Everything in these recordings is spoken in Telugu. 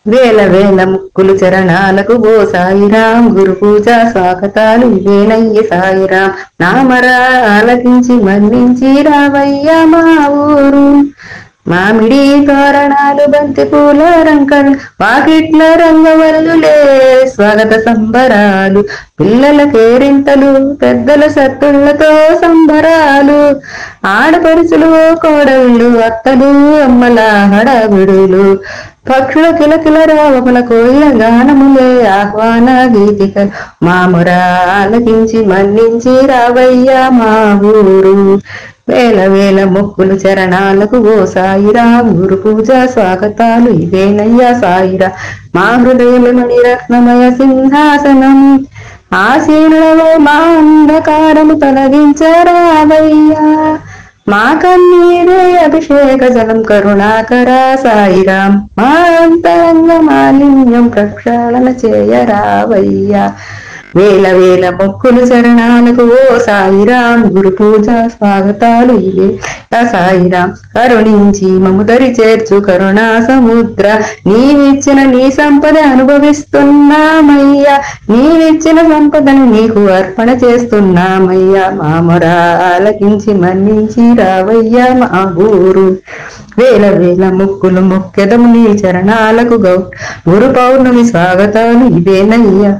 వేల వేల ముక్కులు చరణాలకు ఓ సాయిరాం గురు పూజ స్వాగతాలు ఇవేనయ్య సాయిరాం నామరా ఆలకించి మన్నించి రావయ్య మా ఊరు మామిడి తోరణాలు బంతి పూల రంకలు వాకిట్ల రంగవల్లులే స్వాగత సంబరాలు పిల్లల కేరింతలు పెద్దల సత్తుళ్లతో సంబరాలు ఆడపడుచులు కోడళ్ళు అత్తలు అమ్మల హడావిడులు పక్షుల కిలకిల రావముల కోయిల గానములే ఆహ్వాన గీతికలు మామురా ఆలకించి మన్నించి రావయ్య మా ఊరు వేల వేల మొక్కులు చరణాలకు ఓ సాయిరాం గురు పూజ స్వాగతాలు ఇవేనయ్యా సాయిరా మా హృదయమణి రత్నమయ సింహాసనం ఆశీనులవో మా అంధకారము తొలగించరావయ్యా మా కన్నీరే అభిషేక జలం కరుణాకర సాయిరాం మా అంతరంగ మాలిన్యం ప్రక్షాళన చేయరావయ్యా వేల వేల మొక్కులు చరణాలకు ఓ సాయిరాం గురు పూజ స్వాగతాలు ఇవే సాయిరాం కరుణించి మముదరి చేర్చు కరుణా సముద్ర నీవిచ్చిన నీ సంపద అనుభవిస్తున్నామయ్యా నీవిచ్చిన సంపదను నీకు అర్పణ చేస్తున్నామయ్యా మామరా ఆలకించి మన్నించి రావయ్యా మా ఊరు వేల వేల ముక్కులు మొక్కెదము నీ చరణాలకు గురు పౌర్ణమి స్వాగతాలు ఇవేనయ్యా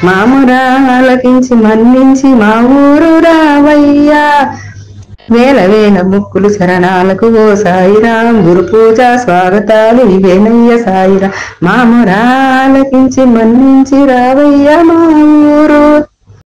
మామురా ఆలకించి మన్నించి మా ఊరు రావయ్యా వేల వేల ముక్కులు చరణాలకు ఓ సాయిరాం గురు పూజ స్వాగతాలు ఇవేనయ్య సాయిరా మామురా ఆలకించి మన్నించి రావయ్యా మా ఊరు